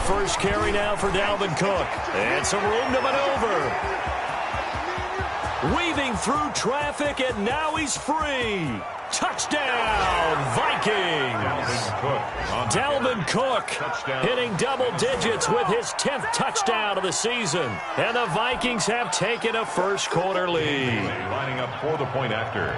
first carry now for Dalvin Cook. And some room to maneuver. Weaving through traffic, and now he's free. Touchdown, Vikings. Dalvin Cook hitting double digits with his 10th touchdown of the season. And the Vikings have taken a first-quarter lead. Lining up for the point after.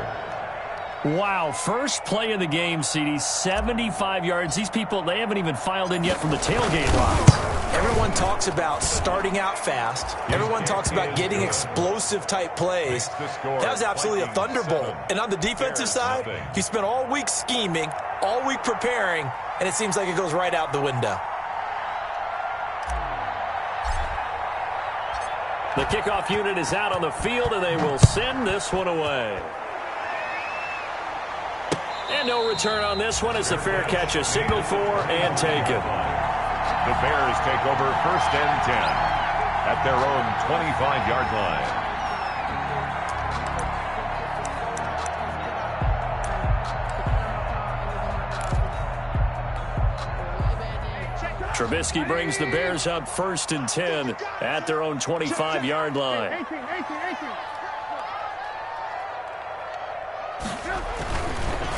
Wow, first play of the game, CD, 75 yards. These people, they haven't even filed in yet from the tailgate lines. Everyone talks about starting out fast. Everyone talks about getting explosive-type plays. That was absolutely a thunderbolt. And on the defensive side, he spent all week scheming, all week preparing, and it seems like it goes right out the window. The kickoff unit is out on the field, and they will send this one away. And no return on this one as the fair catch is signaled for and taken. The Bears take over 1st and 10 at their own 25-yard line. Trubisky brings the Bears up 1st and 10 at their own 25-yard line.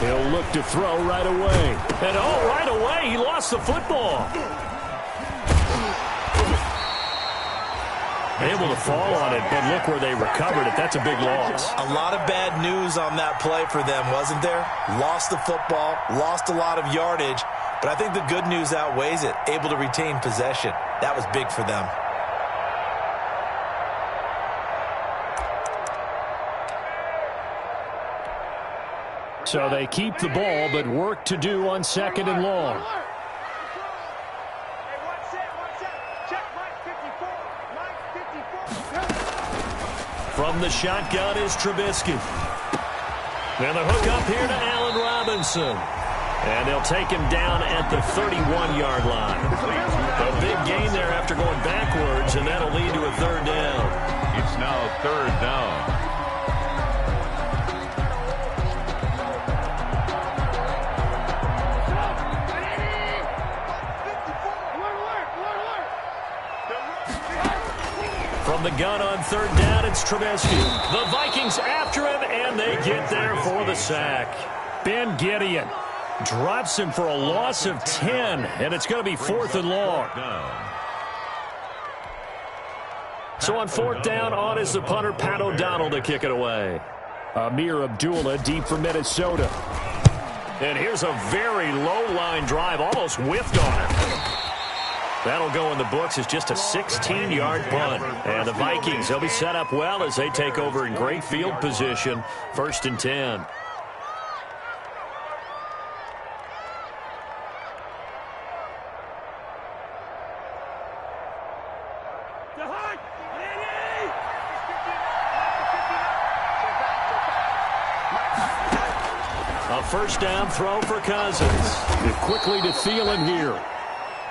He'll look to throw right away. And right away, he lost the football. Able to fall on it, but look where they recovered it. That's a big loss. A lot of bad news on that play for them, wasn't there? Lost the football, lost a lot of yardage, but I think the good news outweighs it. Able to retain possession. That was big for them. So they keep the ball, but work to do on 2nd and long. From the shotgun is Trubisky. And the hook up here to Allen Robinson. And they'll take him down at the 31-yard line. A big gain there after going backwards, and that'll lead to a 3rd down. It's now 3rd down. From the gun on 3rd down, it's Trubisky. The Vikings after him, and they get there for the sack. Ben Gideon drops him for a loss of 10, and it's going to be 4th and long. So on 4th down, on is the punter, Pat O'Donnell, to kick it away. Amir Abdullah deep for Minnesota. And here's a very low-line drive, almost whiffed on it. That'll go in the books as just a 16-yard punt. And the Vikings, they'll be set up well as they take over in great field position. 1st and 10. A 1st down throw for Cousins. Quickly to Thielen here.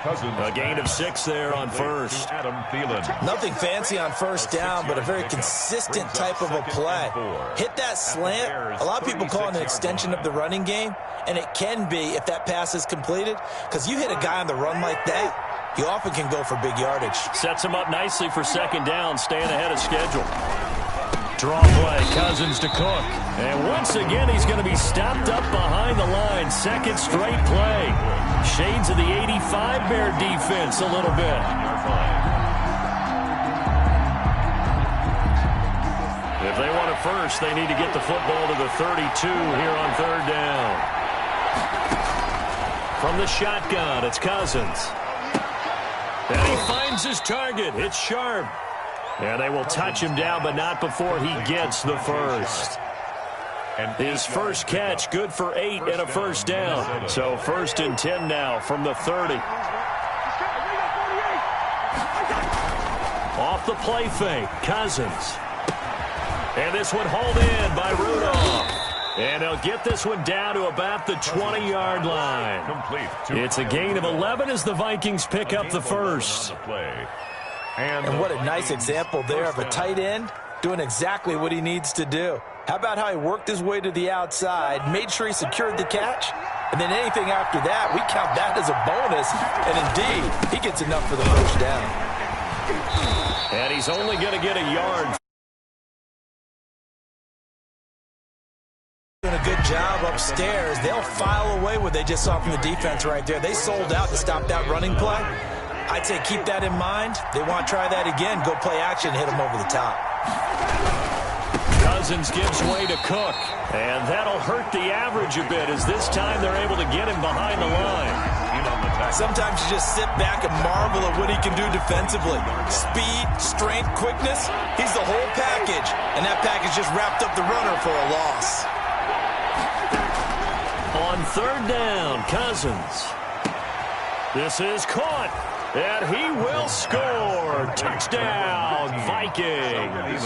A gain of 6 there on 1st. Adam Thielen. Nothing fancy on 1st down, but a very consistent type of a play. Hit that slant. A lot of people call it an extension of the running game, and it can be if that pass is completed, because you hit a guy on the run like that, he often can go for big yardage. Sets him up nicely for 2nd down, staying ahead of schedule. Draw play, Cousins to Cook. And once again, he's going to be stopped up behind the line. 2nd straight play. Shades of the 85 Bear defense a little bit. If they want a first, they need to get the football to the 32 here on 3rd down. From the shotgun, it's Cousins. And he finds his target. It's Sharp. And they will touch him down, but not before he gets the first. His first catch, good for 8 and a 1st down. So 1st and 10 now from the 30. Off the play fake, Cousins. And this one hauled in by Rudolph. And they'll get this one down to about the 20-yard line. It's a gain of 11 as the Vikings pick up the first. And what a nice example there of a tight end doing exactly what he needs to do. How about how he worked his way to the outside, made sure he secured the catch, And then anything after that, we count that as a bonus. And indeed, he gets enough for the first down. And he's only going to get a yard. Doing a good job upstairs. They'll file away what they just saw from the defense right there. They sold out to stop that running play. I'd say keep that in mind. They want to try that again. Go play action, hit them over the top. Cousins gives way to Cook. And that'll hurt the average a bit as this time they're able to get him behind the line. Sometimes you just sit back and marvel at what he can do defensively. Speed, strength, quickness. He's the whole package. And that package just wrapped up the runner for a loss. On third down, Cousins. This is caught. And he will score. Touchdown, Vikings.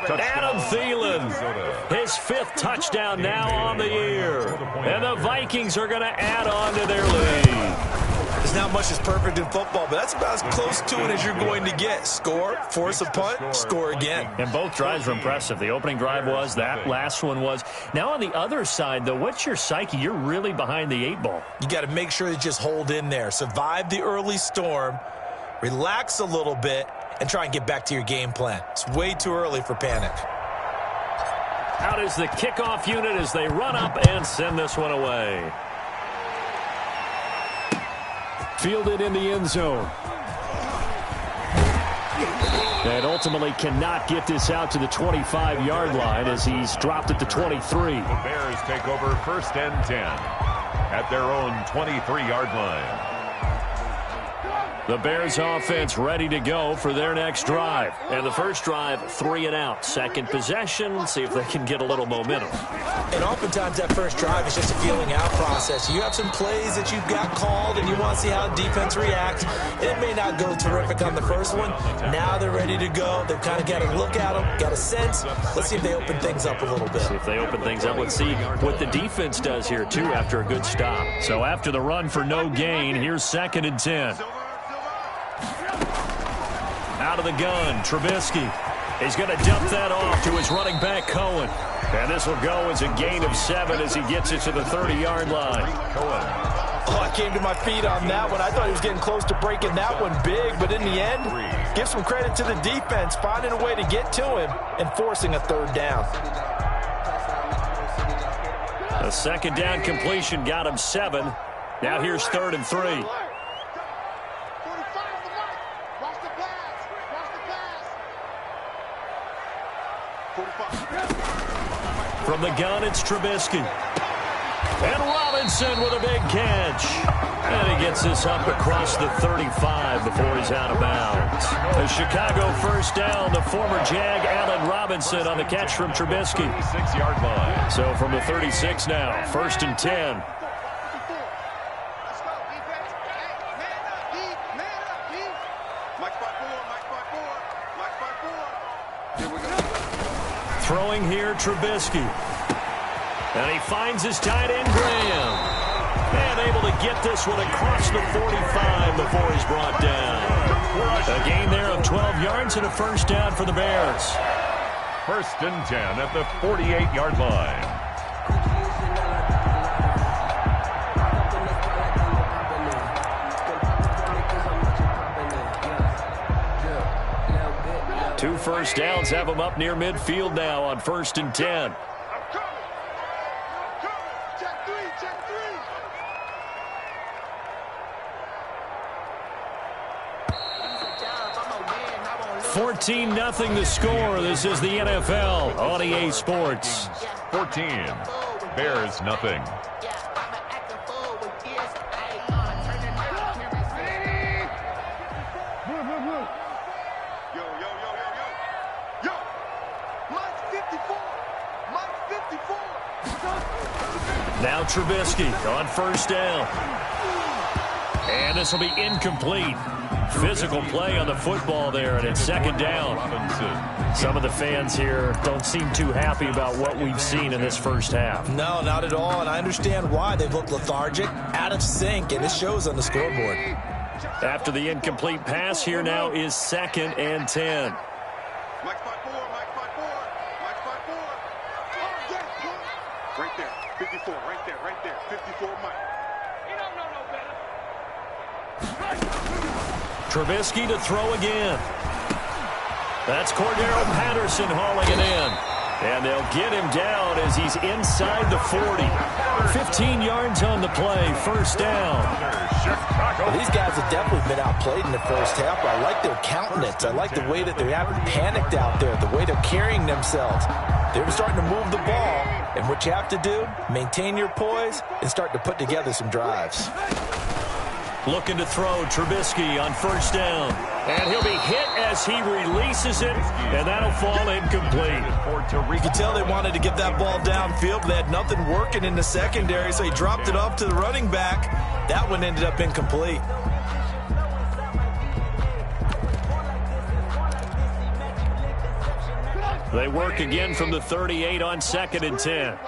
Adam Thielen, his 5th touchdown now on the year. And the Vikings are going to add on to their lead. There's not much that's perfect in football, but that's about as close to it as you're going to get. Score, force a punt, score again. And both drives were impressive. The opening drive was, that last one was. Now on the other side, though, what's your psyche? You're really behind the 8 ball. You got to make sure you just hold in there. Survive the early storm, relax a little bit, and try and get back to your game plan. It's way too early for panic. Out is the kickoff unit as they run up and send this one away. Fielded in the end zone. And ultimately cannot get this out to the 25-yard line as he's dropped at the 23. The Bears take over 1st and 10 at their own 23-yard line. The Bears offense ready to go for their next drive. And the first drive, 3 and out. Second possession, see if they can get a little momentum. And oftentimes that first drive is just a feeling out process. You have some plays that you've got called and you want to see how the defense reacts. It may not go terrific on the first one. Now they're ready to go. They've kind of got to look at them, got a sense. Let's see if they open things up a little bit. See if they open things up. Let's see what the defense does here, too, after a good stop. So after the run for no gain, here's 2nd and 10. Out of the gun, Trubisky. He's going to dump that off to his running back, Cohen. And this will go as a gain of 7 as he gets it to the 30-yard line. Cohen. Oh, I came to my feet on that one. I thought he was getting close to breaking that one big, but in the end, give some credit to the defense, finding a way to get to him and forcing a 3rd down. A 2nd down completion got him 7. Now here's 3rd and 3. From the gun, it's Trubisky. And Robinson with a big catch. And he gets this up across the 35 before he's out of bounds. The Chicago 1st down, the former Jag Allen Robinson on the catch from Trubisky. 6-yard line. So from the 36 now, 1st and 10. Throwing here, Trubisky. And he finds his tight end, Graham. And able to get this one across the 45 before he's brought down. A gain there of 12 yards and a 1st down for the Bears. 1st and 10 at the 48-yard line. Two 1st downs have him up near midfield now on 1st and 10. $14-0 the score. This is the NFL on EA Sports. 14. Bears nothing. Now Trubisky on 1st down. And this will be incomplete. Physical play on the football there, and it's 2nd down. Some of the fans here don't seem too happy about what we've seen in this first half. No, not at all, and I understand why. They've looked lethargic, out of sync, and it shows on the scoreboard. After the incomplete pass, here now is 2nd and 10. Right there, 54, right there, 54. Trubisky to throw again. That's Cordero Patterson hauling it in. And they'll get him down as he's inside the 40. 15 yards on the play, first down. Well, these guys have definitely been outplayed in the first half. I like their countenance. I like the way that they haven't panicked out there, the way they're carrying themselves. They're starting to move the ball, and what you have to do, maintain your poise and start to put together some drives. Looking to throw Trubisky on first down. And he'll be hit as he releases it, and that'll fall incomplete. You could tell they wanted to get that ball downfield, but they had nothing working in the secondary, so he dropped it off to the running back. That one ended up incomplete. They work again from the 38 on 2nd and 10.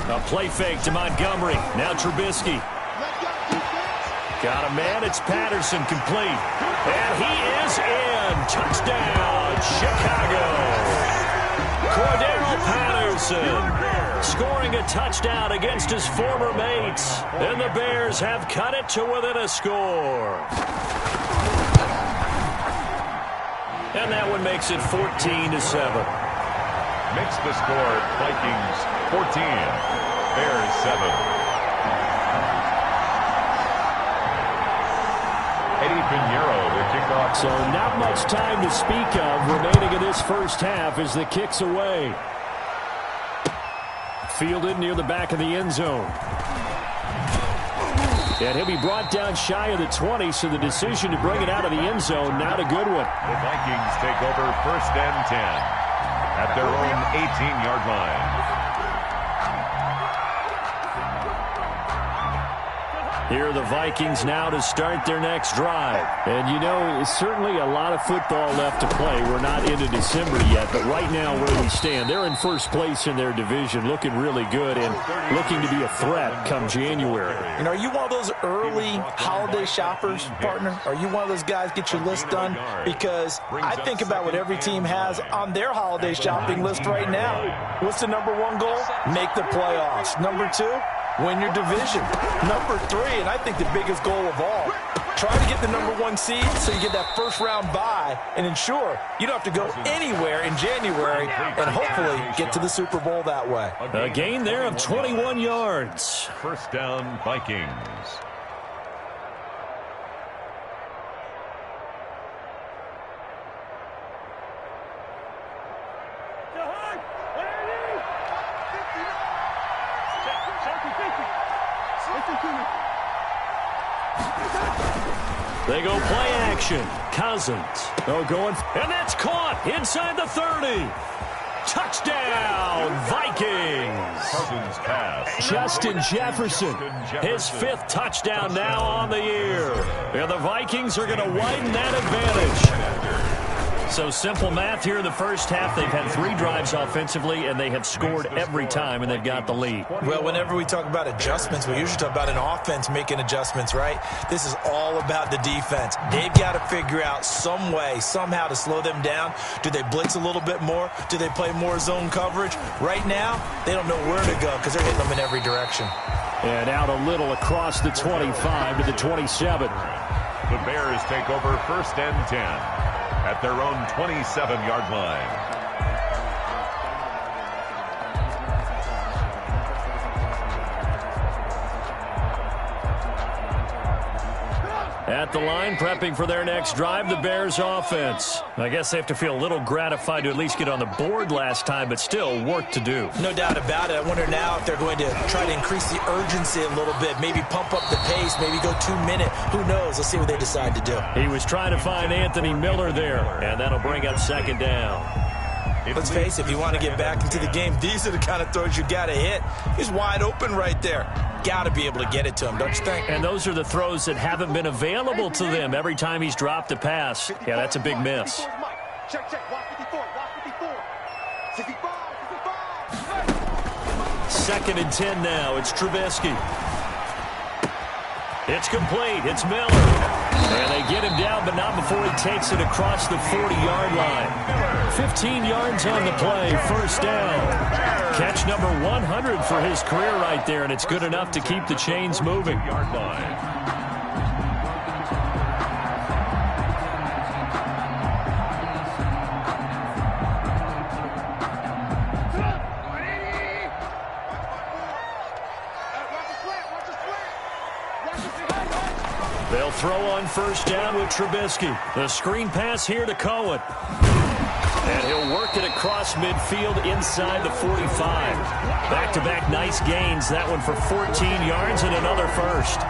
A play fake to Montgomery. Now Trubisky. Got a man. It's Patterson complete. And he is in. Touchdown, Chicago. Cordero Patterson scoring a touchdown against his former mates. And the Bears have cut it to within a score. And that one makes it 14-7. Makes the score Vikings 14, Bears 7. Eddie Pinheiro, the kickoff. So not much time to speak of remaining in this first half as the kick's away. Fielded near the back of the end zone. And he'll be brought down shy of the 20, so the decision to bring it out of the end zone, not a good one. The Vikings take over 1st and 10. At their own 18-yard line. Here are the Vikings now to start their next drive. And, you know, certainly a lot of football left to play. We're not into December yet, but right now where we stand, they're in first place in their division, looking really good and looking to be a threat come January. And are you one of those early holiday shoppers, partner? Are you one of those guys get your list done? Because I think about what every team has on their holiday shopping list right now. What's the #1 goal? Make the playoffs. #2, win your division. #3, and I think the biggest goal of all, try to get the #1 seed so you get that first-round bye and ensure you don't have to go anywhere in January and hopefully get to the Super Bowl that way. A gain there of 21 yards. First down, Vikings. They go play action. Cousins. Oh, going. And that's caught inside the 30. Touchdown, Vikings. Cousins pass. Justin Jefferson. His 5th touchdown now on the year. And the Vikings are going to widen that advantage. So simple math here in the first half. They've had 3 drives offensively, and they have scored every time, and they've got the lead. Well, whenever we talk about adjustments, we usually talk about an offense making adjustments, right? This is all about the defense. They've got to figure out some way, somehow to slow them down. Do they blitz a little bit more? Do they play more zone coverage? Right now, they don't know where to go because they're hitting them in every direction. And out a little across the 25 to the 27. The Bears take over 1st and 10. At their own 27-yard line. At the line, prepping for their next drive, the Bears offense. I guess they have to feel a little gratified to at least get on the board last time, but still work to do. No doubt about it. I wonder now if they're going to try to increase the urgency a little bit, maybe pump up the pace, maybe go 2-minute. Who knows? Let's see what they decide to do. He was trying to find Anthony Miller there, and that'll bring up 2nd down. Let's face it, if you want to get back into the game, these are the kind of throws you got to hit. He's wide open right there. Got to be able to get it to him, don't you think? And those are the throws that haven't been available to them every time he's dropped a pass. Yeah, that's a big miss. Check, watch 54, watch 54. 2nd and 10 now. It's Trubisky. It's complete. It's Miller. And they get him down, but not before he takes it across the 40-yard line. 15 yards on the play, first down. Catch number 100 for his career right there, and it's good enough to keep the chains moving. Yard line. They'll throw on first down with Trubisky. The screen pass here to Cohen. And he'll work it across midfield inside the 45. Back-to-back nice gains. That one for 14 yards and another first.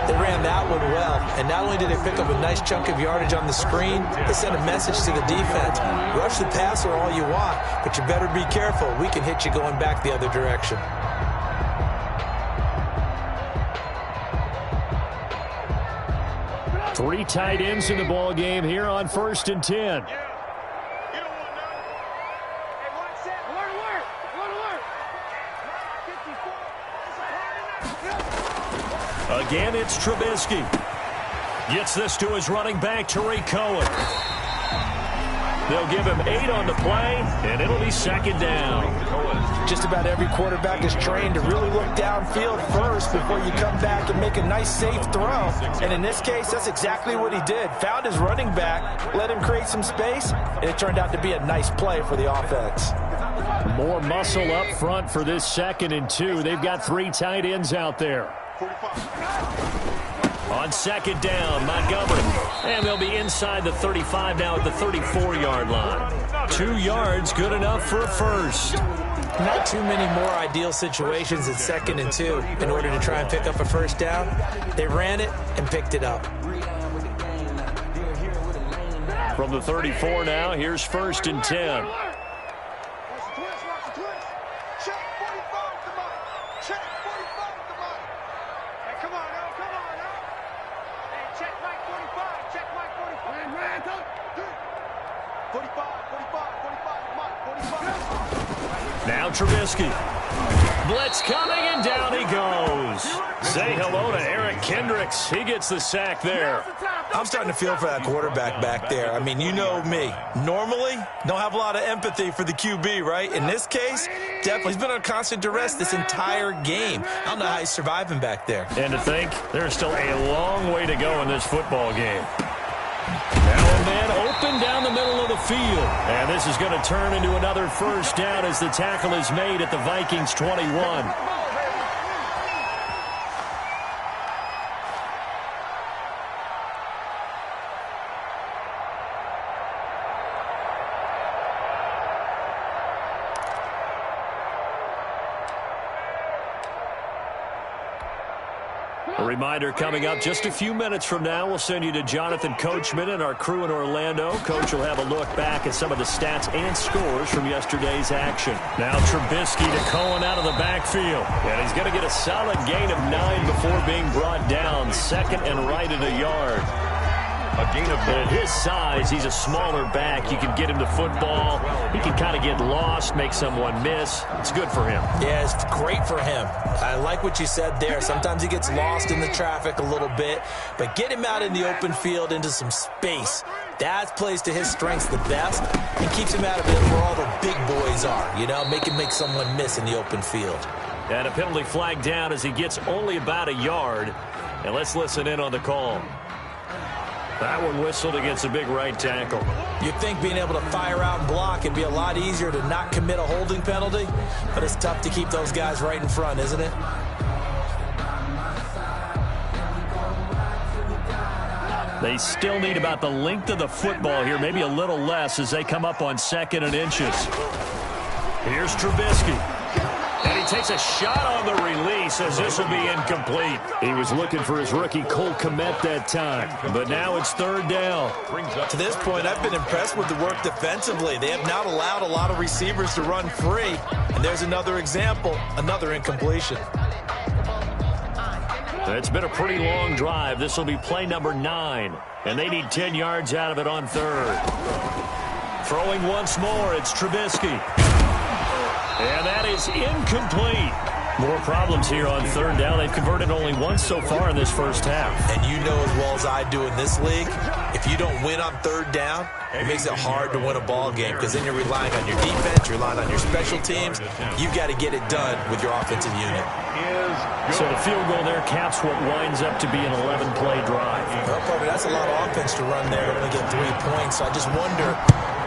They ran that one well. And not only did they pick up a nice chunk of yardage on the screen, they sent a message to the defense. Rush the passer all you want, but you better be careful. We can hit you going back the other direction. Three tight ends in the ball game here on 1st and 10. Again, it's Trubisky. Gets this to his running back, Tariq Cohen. They'll give him 8 on the play, and it'll be second down. Just about every quarterback is trained to really look downfield first before you come back and make a nice, safe throw. And in this case, that's exactly what he did. Found his running back, let him create some space, and it turned out to be a nice play for the offense. More muscle up front for this 2nd and 2. They've got 3 tight ends out there. On second down, Montgomery. And they'll be inside the 35 now at the 34-yard line. 2 yards, good enough for a first. Not too many more ideal situations at 2nd and 2 in order to try and pick up a first down. They ran it and picked it up. From the 34 now, here's 1st and 10. Now Trubisky. Blitz coming, and down he goes. Say hello to Eric Kendricks. He gets the sack there. I'm starting to feel for that quarterback back there. I mean, you know me. Normally, don't have a lot of empathy for the QB, right? In this case, definitely. He's been on constant duress this entire game. I don't know how he's surviving back there. And to think, there's still a long way to go in this football game. Now a man open down the middle of the field. And this is going to turn into another first down as the tackle is made at the Vikings 21. A reminder coming up just a few minutes from now, we'll send you to Jonathan Coachman and our crew in Orlando. Coach will have a look back at some of the stats and scores from yesterday's action. Now Trubisky to Cohen out of the backfield. And he's going to get a solid gain of 9 before being brought down. 2nd and right at a yard. A gain of 9. At his size, he's a smaller back. You can get him to football. He can kind of get lost, make someone miss. It's good for him. Yeah, it's great for him. I like what you said there. Sometimes he gets lost in the traffic a little bit, but get him out in the open field into some space. That plays to his strengths the best and keeps him out of it where all the big boys are, you know, make him make someone miss in the open field. And a penalty flag down as he gets only about a yard. And let's listen in on the call. That one whistled against a big right tackle. You'd think being able to fire out and block would be a lot easier to not commit a holding penalty, but it's tough to keep those guys right in front, isn't it? They still need about the length of the football here, maybe a little less as they come up on 2nd and inches. Here's Trubisky. And he takes a shot on the release as this will be incomplete. He was looking for his rookie Cole Kmet that time, but now it's 3rd down. To this point, I've been impressed with the work defensively. They have not allowed a lot of receivers to run free, and there's another example, another incompletion. It's been a pretty long drive. This will be play number 9, and they need 10 yards out of it on 3rd. Throwing once more, it's Trubisky. And that is incomplete. More problems here on third down. They've converted only once so far in this first half. And you know as well as I do in this league, if you don't win on third down, it makes it hard to win a ball game because then you're relying on your defense, you're relying on your special teams. You've got to get it done with your offensive unit. So the field goal there caps what winds up to be an 11-play drive. Well, Carter, that's a lot of offense to run there to only get 3 points. So I just wonder,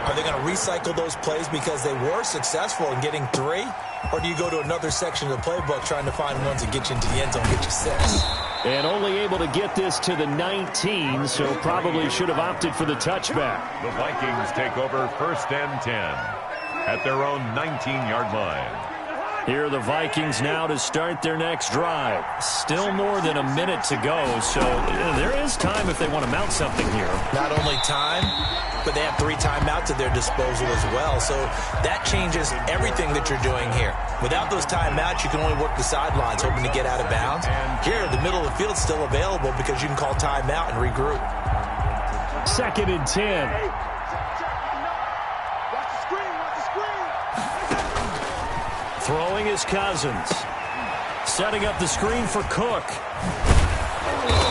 are they going to recycle those plays because they were successful in getting 3? Or do you go to another section of the playbook trying to find ones that get you into the end zone and get you 6? And only able to get this to the 19, so probably should have opted for the touchback. The Vikings take over first and 10 at their own 19-yard line. Here are the Vikings now to start their next drive. Still more than a minute to go, so there is time if they want to mount something here. Not only time, but they have 3 timeouts at their disposal as well. So that changes everything that you're doing here. Without those timeouts, you can only work the sidelines, hoping to get out of bounds. Here, the middle of the field is still available because you can call timeout and regroup. 2nd and 10. Throwing is Cousins. Setting up the screen for Cook.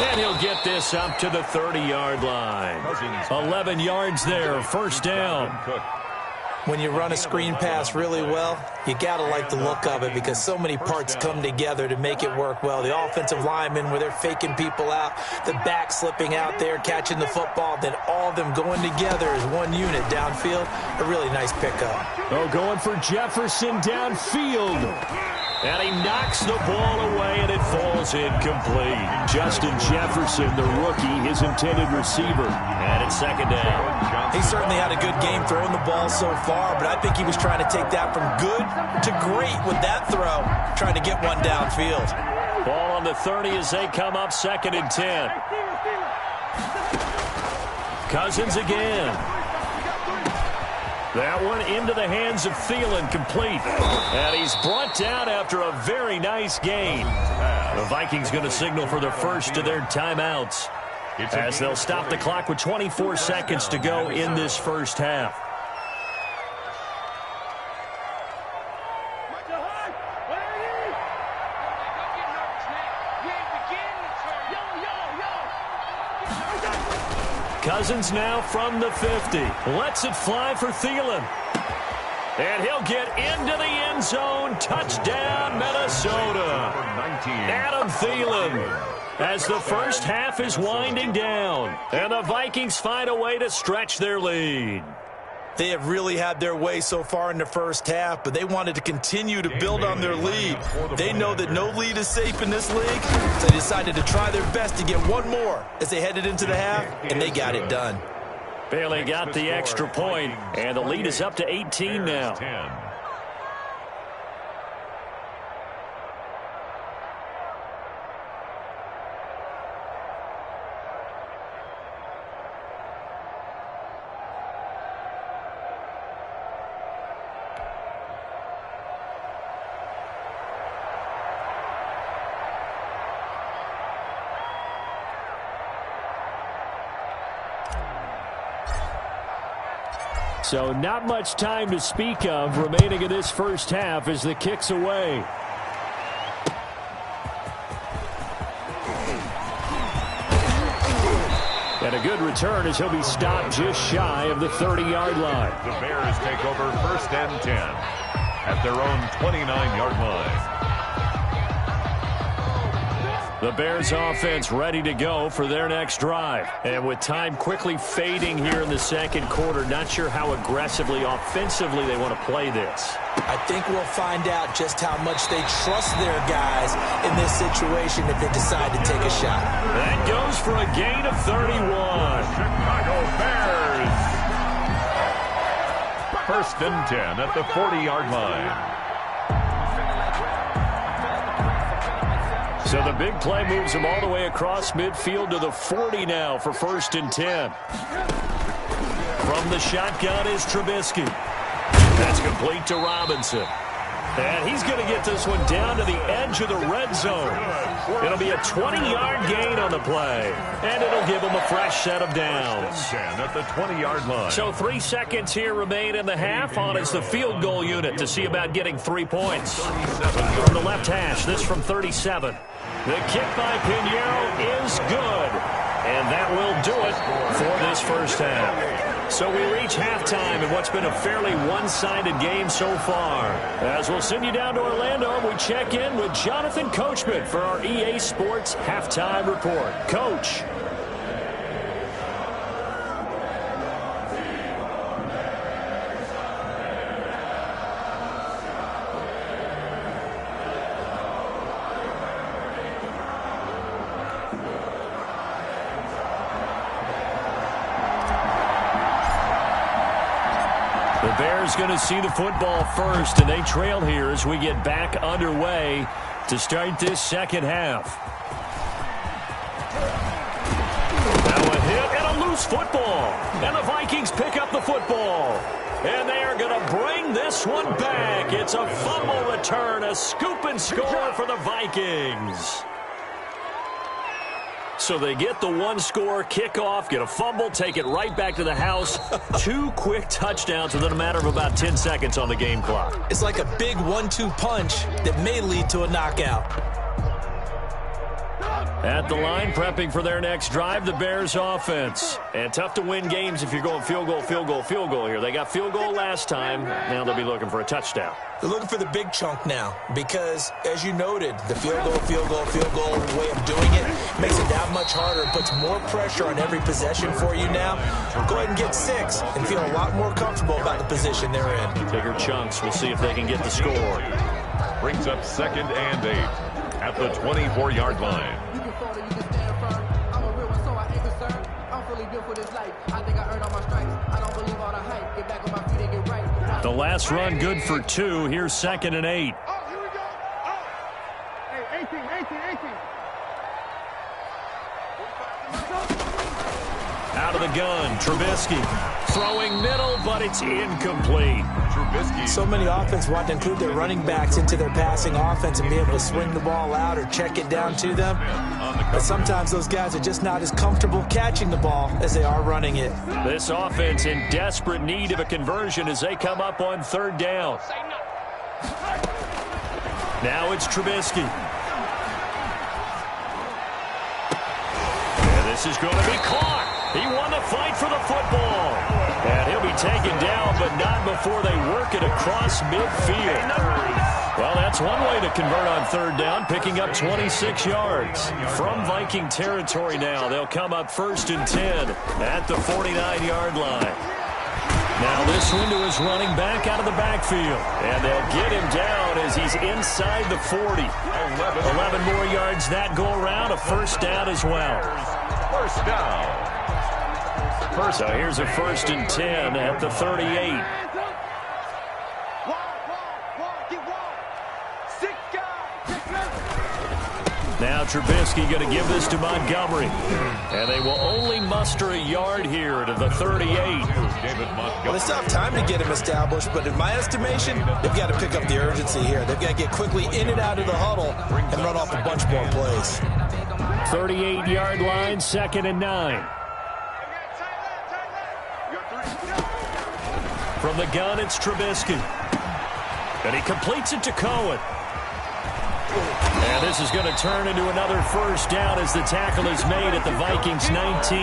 And he'll get this up to the 30-yard line. 11 yards there, first down. When you run a screen pass really well, you got to like the look of it because so many parts come together to make it work well. The offensive linemen, where they're faking people out, the back slipping out there, catching the football, then all of them going together as one unit downfield. A really nice pickup. Oh, going for Jefferson downfield. And he knocks the ball away, and it falls incomplete. Justin Jefferson, the rookie, his intended receiver. And it's 2nd down. He certainly had a good game throwing the ball so far, but I think he was trying to take that from good to great with that throw, trying to get one downfield. Ball on the 30 as they come up 2nd and 10. Cousins again. That one into the hands of Thielen, complete. And he's brought down after a very nice gain. The Vikings going to signal for the first of their timeouts as they'll stop the clock with 24 seconds to go in this first half. Cousins now from the 50. Lets it fly for Thielen. And he'll get into the end zone. Touchdown, Minnesota. Adam Thielen. As the first half is winding down. And the Vikings find a way to stretch their lead. They have really had their way so far in the first half, but they wanted to continue to build on their lead. They know that no lead is safe in this league, so they decided to try their best to get one more as they headed into the half, and they got it done. Bailey got the extra point, and the lead is up to 18 now. So not much time to speak of remaining in this first half as the kick's away. And a good return as he'll be stopped just shy of the 30-yard line. The Bears take over first and 10 at their own 29-yard line. The Bears offense ready to go for their next drive. And with time quickly fading here in the second quarter, not sure how aggressively, offensively they want to play this. I think we'll find out just how much they trust their guys in this situation if they decide to take a shot. That goes for a gain of 31. Chicago Bears. First and 10 at the 40-yard line. So the big play moves them all the way across midfield to the 40 now for first and 10. From the shotgun is Trubisky. That's complete to Robinson. And he's going to get this one down to the edge of the red zone. It'll be a 20-yard gain on the play, and it'll give him a fresh set of downs. At the 20-yard line. So 3 seconds here remain in the half. On is the field goal unit to see about getting 3 points. From the left hash, this from 37. The kick by Pinheiro is good, and that will do it for this first half. So we reach halftime in what's been a fairly one-sided game so far. As we'll send you down to Orlando, we check in with Jonathan Coachman for our EA Sports Halftime Report. Coach. The Bears going to see the football first, and they trail here as we get back underway to start this second half. Now a hit and a loose football, and the Vikings pick up the football. And they are going to bring this one back. It's a fumble return, a scoop and score for the Vikings. So they get the one-score kickoff, get a fumble, take it right back to the house. 2 quick touchdowns within a matter of about 10 seconds on the game clock. It's like a big 1-2 punch that may lead to a knockout. At the line, prepping for their next drive, the Bears offense. And tough to win games if you're going field goal, field goal, field goal here. They got field goal last time. Now they'll be looking for a touchdown. They're looking for the big chunk now because, as you noted, the field goal way of doing it makes it that much harder. It puts more pressure on every possession for you now. Go ahead and get 6 and feel a lot more comfortable about the position they're in. Bigger chunks. We'll see if they can get the score. Brings up 2nd and 8 at the 24-yard line. The last run good for 2. Here's 2nd and 8. Oh, here we go. Oh. Hey, 18. Out of the gun, Trubisky. Throwing middle, but it's incomplete. Trubisky. So many offenses want to include their running backs into their passing offense and be able to swing the ball out or check it down to them. But sometimes those guys are just not as comfortable catching the ball as they are running it. This offense in desperate need of a conversion as they come up on 3rd down. Now it's Trubisky. And this is going to be caught. He won the fight for the football. And he'll be taken down, but not before they work it across midfield. Well, that's one way to convert on 3rd down, picking up 26 yards. From Viking territory now, they'll come up 1st and 10 at the 49-yard line. Now this one to his running back out of the backfield. And they'll get him down as he's inside the 40. 11 more yards that go around, a 1st down as well. 1st down. So here's a 1st and 10 at the 38. Now Trubisky going to give this to Montgomery. And they will only muster a yard here to the 38. Well, it's not time to get him established, but in my estimation, they've got to pick up the urgency here. They've got to get quickly in and out of the huddle and run off a bunch more plays. 38-yard line, 2nd and 9. From the gun, it's Trubisky. And he completes it to Cohen. And this is going to turn into another 1st down as the tackle is made at the Vikings 19.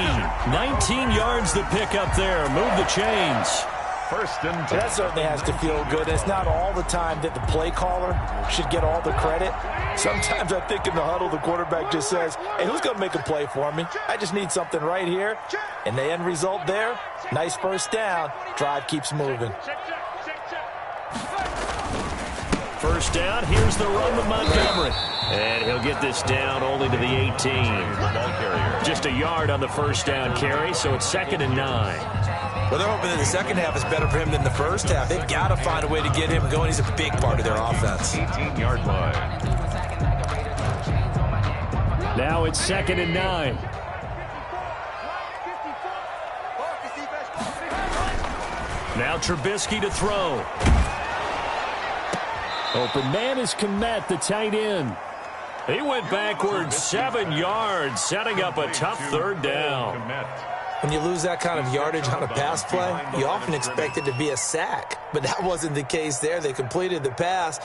19 yards to pick up there. Move the chains. 1st and 10. That certainly has to feel good. It's not all the time that the play caller should get all the credit. Sometimes I think in the huddle, the quarterback just says, hey, who's going to make a play for me? I just need something right here. And the end result there, nice 1st down. Drive keeps moving. 1st down, here's the run with Montgomery. And he'll get this down only to the 18. Just a yard on the 1st down carry, so it's 2nd and 9. Well, they're hoping that the second half is better for him than the first half. They've got to find a way to get him going. He's a big part of their offense. 18-yard line. Now it's 2nd and 9. Now Trubisky to throw. Open man is Komet, the tight end. He went backwards 7 yards, setting up a tough third down. When you lose that kind of yardage on a pass play, you often expect it to be a sack. But that wasn't the case there. They completed the pass.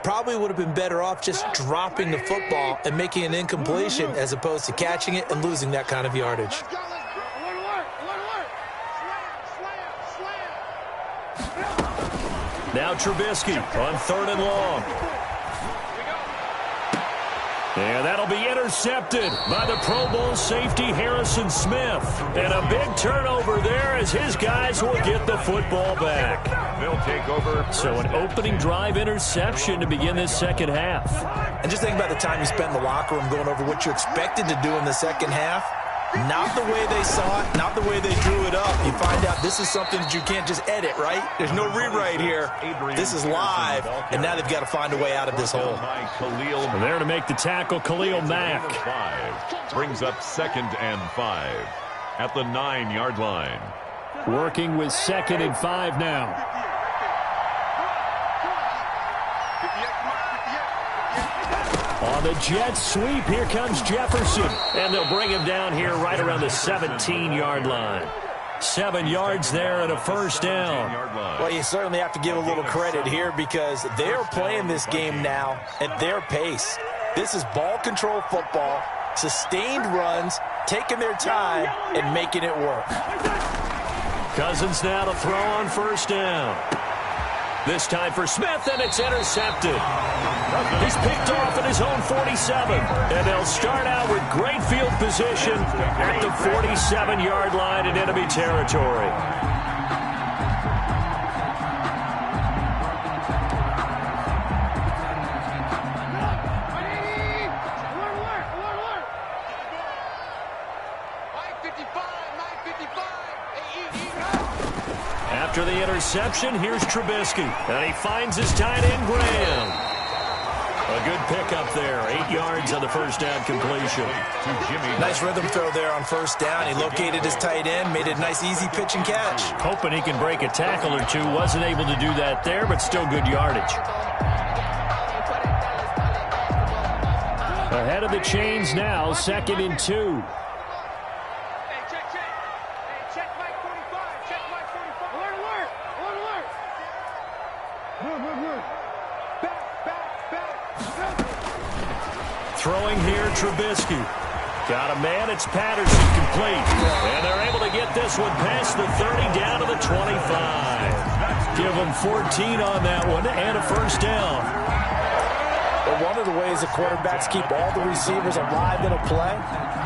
Probably would have been better off just dropping the football and making an incompletion as opposed to catching it and losing that kind of yardage. Now Trubisky on 3rd and long. And that'll be intercepted by the Pro Bowl safety Harrison Smith. And a big turnover there as his guys will get the football back. They'll take over. So an opening drive interception to begin this second half. And just think about the time you spent in the locker room going over what you expected to do in the second half. Not the way they saw it, not the way they drew it up. You find out this is something that you can't just edit, right? There's no rewrite here. This is live, and now they've got to find a way out of this hole. And there to make the tackle, Khalil Mack. Brings up 2nd and 5 at the 9-yard line. Working with 2nd and 5 now. On the jet sweep, here comes Jefferson. And they'll bring him down here right around the 17-yard line. 7 yards there and a first down. Well, you certainly have to give a little credit here because they're playing this game now at their pace. This is ball control football, sustained runs, taking their time and making it work. Cousins now to throw on first down. This time for Smith, and it's intercepted. He's picked off at his own 47, and they'll start out with great field position at the 47-yard line in enemy territory. After the interception, here's Trubisky. And he finds his tight end, Graham. A good pickup there. 8 yards on the first down completion. Nice rhythm throw there on first down. He located his tight end, made it a nice, easy pitch and catch. Hoping he can break a tackle or two. Wasn't able to do that there, but still good yardage. Ahead of the chains now, 2nd and 2. Throwing here, Trubisky. Got a man, it's Patterson, complete. And they're able to get this one past the 30 down to the 25. Give them 14 on that one and a first down. Well, one of the ways the quarterbacks keep all the receivers alive in a play,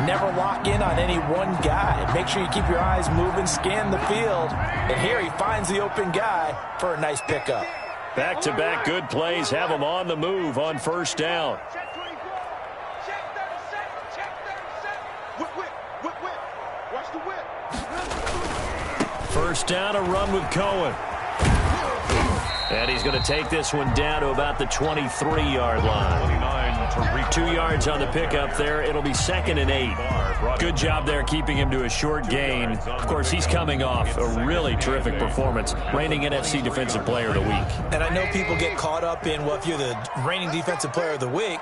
never lock in on any one guy. Make sure you keep your eyes moving, scan the field. And here he finds the open guy for a nice pickup. Back-to-back good plays have them on the move on first down. First down, a run with Cohen. And he's going to take this one down to about the 23-yard line. 2 yards on the pickup there. It'll be 2nd and 8. Good job there keeping him to a short gain. Of course, he's coming off a really terrific performance, reigning NFC Defensive Player of the Week. And I know people get caught up in, well, if you're the reigning Defensive Player of the Week,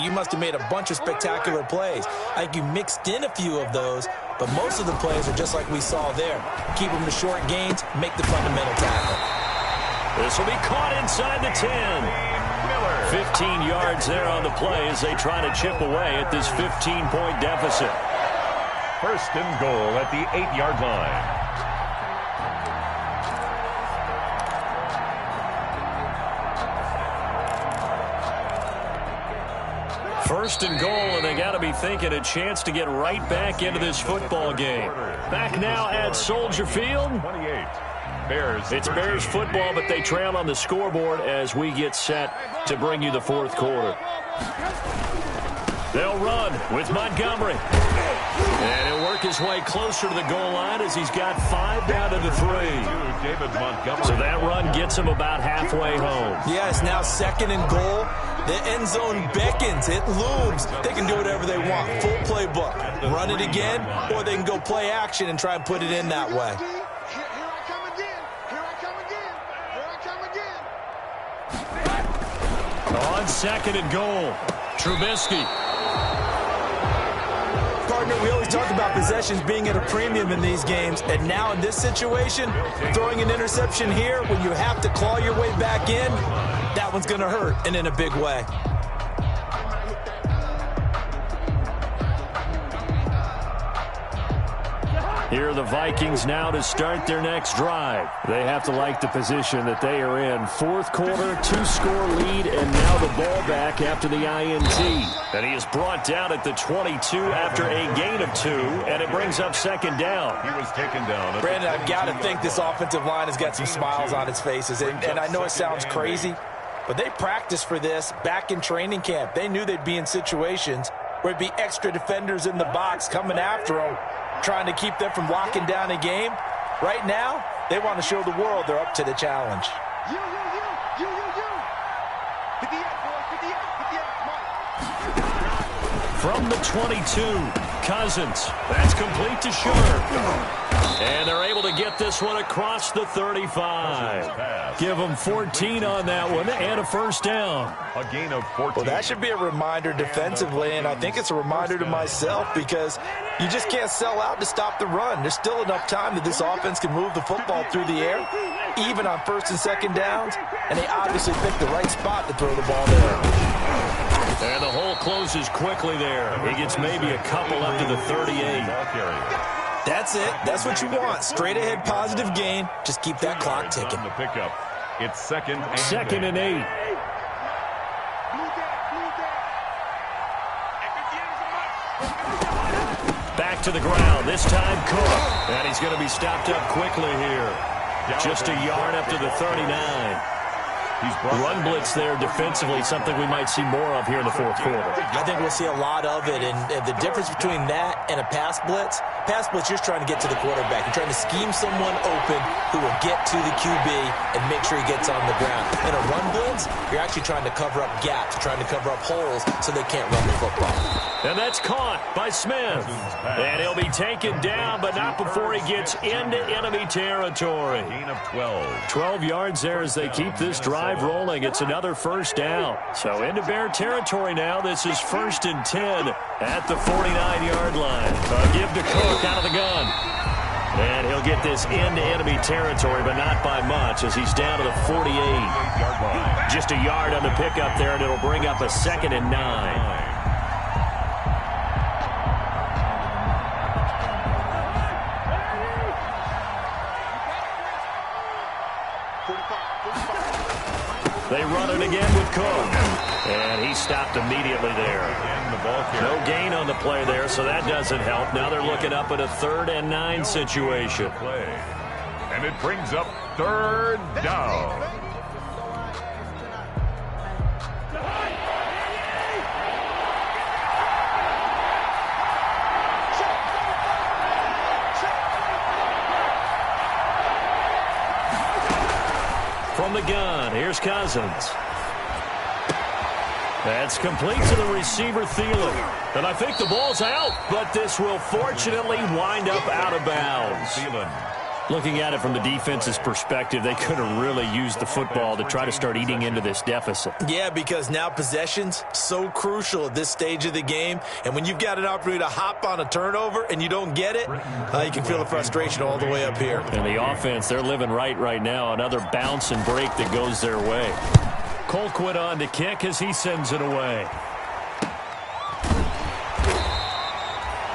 you must have made a bunch of spectacular plays. I think you mixed in a few of those, but most of the plays are just like we saw there. Keep them to short gains, make the fundamental tackle. This will be caught inside the 10. 15 yards there on the play as they try to chip away at this 15-point deficit. First and goal at the 8-yard line. First and goal, and they got to be thinking a chance to get right back into this football game. Back now at Soldier Field. 28. Bears. It's Bears football, but they trail on the scoreboard as we get set to bring you the fourth quarter. They'll run with Montgomery. And he'll work his way closer to the goal line as he's got 5 down to the 3. David Montgomery. So that run gets him about halfway home. Yeah, it's now 2nd and goal. The end zone beckons. It looms. They can do whatever they want. Full playbook. Run it again, or they can go play action and try and put it in that way. On 2nd and goal, Trubisky. Partner, we always talk about possessions being at a premium in these games, and now in this situation, throwing an interception here when you have to claw your way back in, that one's going to hurt, and in a big way. Here are the Vikings now to start their next drive. They have to like the position that they are in. 4th quarter, 2-score lead, and now the ball back after the INT. And he is brought down at the 22 after a gain of 2, and it brings up 2nd down. He was taken down. Brandon, I've got to think this offensive line has got some smiles on its faces, and I know it sounds crazy, but they practiced for this back in training camp. They knew they'd be in situations where there'd be extra defenders in the box coming after them, trying to keep them from locking down a game. Right now, they want to show the world they're up to the challenge. You. 58, boy, 58, come on. From the 22, Cousins. That's complete to Sugar. And they're able to get this one across the 35. Give them 14 on that one and a 1st down. A gain of 14. Well, that should be a reminder defensively, and I think it's a reminder to myself because you just can't sell out to stop the run. There's still enough time that this offense can move the football through the air, even on 1st and 2nd downs, and they obviously picked the right spot to throw the ball there. And the hole closes quickly there. He gets maybe a couple up to the 38. That's it. That's what you want. Straight ahead positive gain. Just keep that clock ticking. On the pickup. It's 2nd and 8. Back to the ground. This time Cook. And he's going to be stopped up quickly here. Just a yard up to the 39. Run blitz there defensively, something we might see more of here in the 4th quarter. I think we'll see a lot of it, and the difference between that and a pass blitz, you're trying to get to the quarterback. You're trying to scheme someone open who will get to the QB and make sure he gets on the ground. In a run blitz, you're actually trying to cover up gaps, trying to cover up holes so they can't run the football. And that's caught by Smith. And he'll be taken down, but not before he gets into enemy territory. Gain of 12. 12 yards there as they keep this drive rolling. It's another 1st down. So into Bear territory now. This is 1st and 10 at the 49-yard line. Give to Cook out of the gun. And he'll get this into enemy territory, but not by much as he's down to the 48-yard line. Just a yard on the pickup there, and it'll bring up a 2nd and 9. They run it again with Cook. And he stopped immediately there. No gain on the play there, so that doesn't help. Now they're looking up at a 3rd and 9 situation. And it brings up 3rd down. From the gun, here's Cousins. That's complete to the receiver, Thielen. And I think the ball's out, but this will fortunately wind up out of bounds. Thielen. Looking at it from the defense's perspective, they could have really used the football to try to start eating into this deficit. Yeah, because now possession's so crucial at this stage of the game. And when you've got an opportunity to hop on a turnover and you don't get it, you can feel the frustration all the way up here. And the offense, they're living right now. Another bounce and break that goes their way. Colquitt on to kick as he sends it away.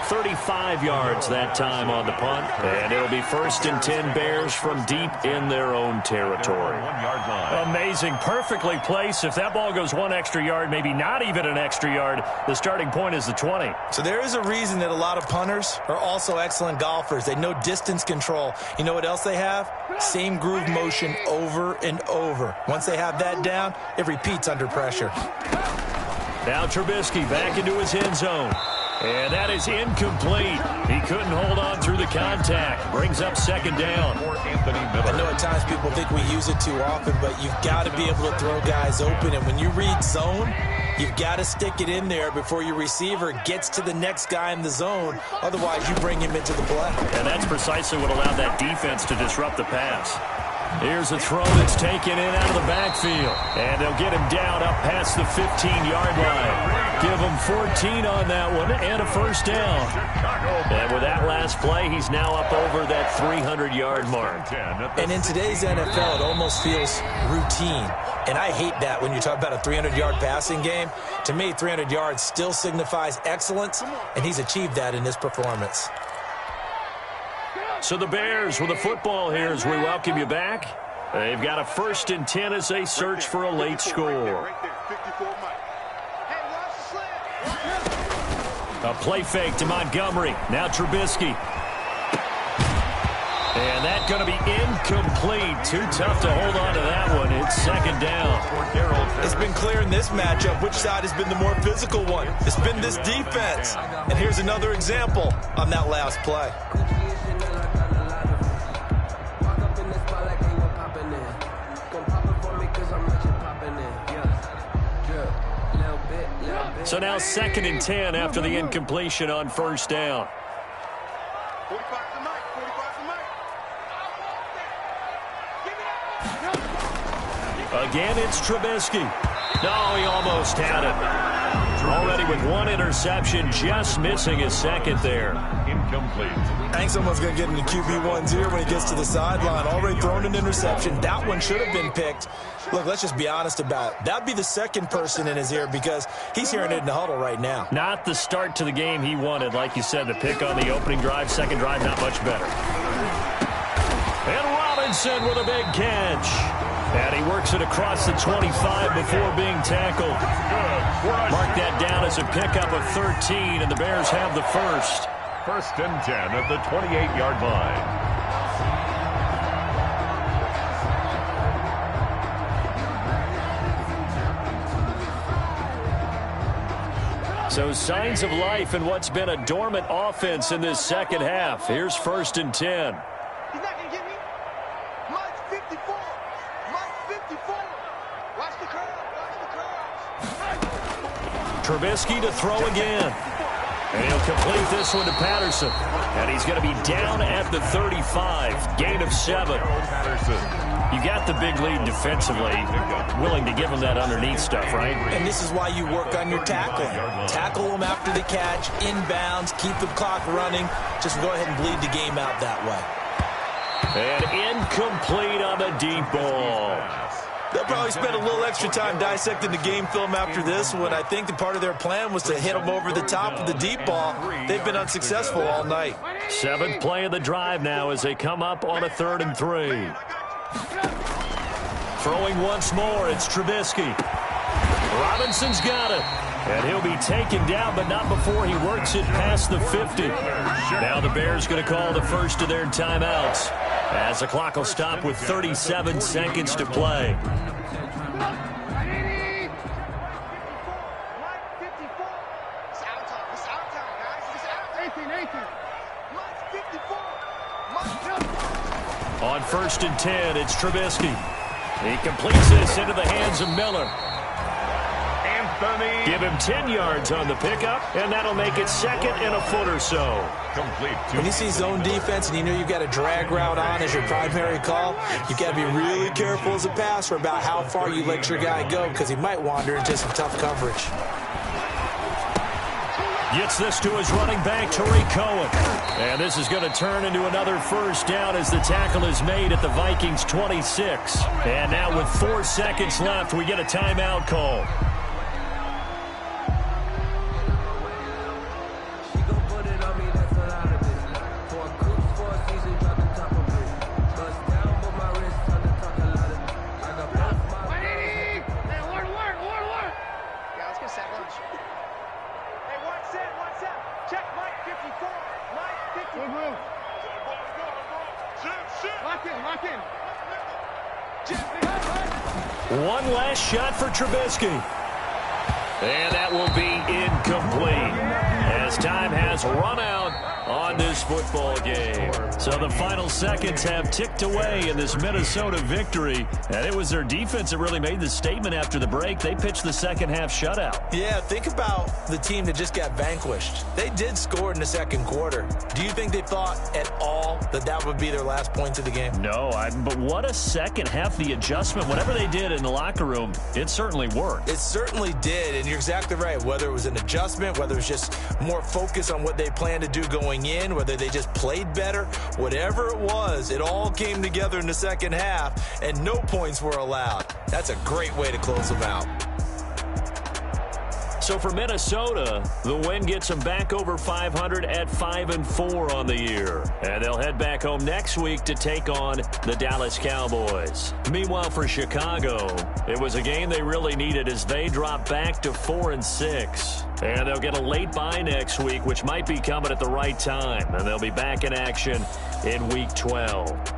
35 yards that time on the punt. And it'll be 1st and 10 Bears from deep in their own territory. 1-yard line. Amazing. Perfectly placed. If that ball goes 1 extra yard, maybe not even an extra yard, the starting point is the 20. So there is a reason that a lot of punters are also excellent golfers. They know distance control. You know what else they have? Same groove motion over and over. Once they have that down, it repeats under pressure. Now Trubisky back into his end zone. And that is incomplete. He couldn't hold on through the contact. Brings up 2nd down. I know at times people think we use it too often, but you've got to be able to throw guys open. And when you read zone, you've got to stick it in there before your receiver gets to the next guy in the zone. Otherwise, you bring him into the play. And that's precisely what allowed that defense to disrupt the pass. Here's a throw that's taken in out of the backfield. And they'll get him down up past the 15-yard line. Give him 14 on that one and a first down. And with that last play, he's now up over that 300-yard mark. And in today's NFL, it almost feels routine. And I hate that when you talk about a 300-yard passing game. To me, 300 yards still signifies excellence, and he's achieved that in this performance. So the Bears with the football here as we welcome you back. They've got a 1st and 10 as they search for a late score. A play fake to Montgomery. Now Trubisky. And that's going to be incomplete. Too tough to hold on to that one. It's 2nd down. It's been clear in this matchup which side has been the more physical one. It's been this defense. And here's another example on that last play. So now 2nd and 10 after the incompletion on 1st down. Again, it's Trubisky. No, he almost had it. Already with one interception, just missing his 2nd there. Incomplete. I think someone's going to get into QB1's ear when he gets to the sideline. Already thrown an interception. That one should have been picked. Look, let's just be honest about it. That'd be the 2nd person in his ear because he's hearing it in the huddle right now. Not the start to the game he wanted. Like you said, the pick on the opening drive, 2nd drive, not much better. And Robinson with a big catch. And he works it across the 25 before being tackled. Mark that down as a pickup of 13, and the Bears have the 1st. 1st and 10 at the 28-yard line. So signs of life in what's been a dormant offense in this 2nd half. Here's 1st and 10. He's not going to get me. Mine's 54. Mine's 54. Watch the curve. Watch the curve. Trubisky to throw again. And he'll complete this one to Patterson. And he's going to be down at the 35. Gain of 7. You got the big lead defensively. Willing to give him that underneath stuff, right? And this is why you work on your tackling. Tackle them after the catch, inbounds, keep the clock running. Just go ahead and bleed the game out that way. And incomplete on the deep ball. They'll probably spend a little extra time dissecting the game film after this one. I think the part of their plan was to hit them over the top of the deep ball. They've been unsuccessful all night. 7th play of the drive now as they come up on a 3rd and 3. Throwing once more, it's Trubisky. Robinson's got it. And he'll be taken down, but not before he works it past the 50. Now the Bears going to call the first of their timeouts, as the clock will stop with 37 seconds to play. On 1st and 10, it's Trubisky. He completes this into the hands of Miller. Give him 10 yards on the pickup, and that'll make it 2nd and a foot or so. Complete. When you see zone defense and you know you've got a drag route on as your primary call, you've got to be really careful as a passer about how far you let your guy go because he might wander into some tough coverage. Gets this to his running back, Tariq Cohen. And this is going to turn into another first down as the tackle is made at the Vikings' 26. And now with 4 seconds left, we get a timeout call. One last shot for Trubisky. And that will be incomplete as time has run out. on this football game. So the final seconds have ticked away in this Minnesota victory, and it was their defense that really made the statement after the break. They pitched the second half shutout. Yeah, think about the team that just got vanquished. They did score in the second quarter. Do you think they thought at all that that would be their last points of the game? No, but what a second half. The adjustment, whatever they did in the locker room, it certainly worked. It certainly did, and you're exactly right. Whether it was an adjustment, whether it was just more focus on what they planned to do going in, whether they just played better, whatever it was, it all came together in the second half, and no points were allowed. That's a great way to close them out. So for Minnesota, the win gets them back over 500 at 5-4 on the year. And they'll head back home next week to take on the Dallas Cowboys. Meanwhile, for Chicago, it was a game they really needed as they drop back to 4-6. And they'll get a late bye next week, which might be coming at the right time. And they'll be back in action in Week 12.